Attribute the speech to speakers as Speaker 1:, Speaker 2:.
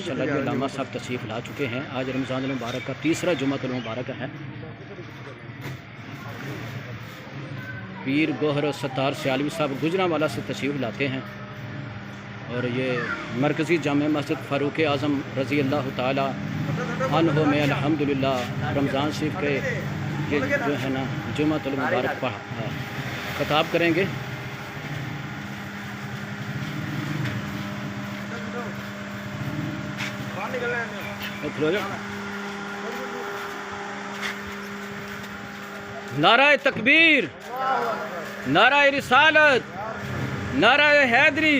Speaker 1: माशाल्लाह ये लामा साहब तशरीफ़ ला चुके हैं। आज रमज़ान मुबारक का तीसरा जुमातुल मुबारक है। पीर गोहर सत्तार सियालवी साहब गुजरांवाला से तशरीफ़ लाते हैं और ये मरकज़ी जामे मस्जिद फ़ारूक आज़म रज़ी अल्लाह ताला अन्हु में अल्हम्दुलिल्लाह रमज़ान शरीफ के ये जो है ना जुमातुल मुबारक खिताब करेंगे। नाराए तकबीर, नाराए रिसालत, नाराए हैदरी।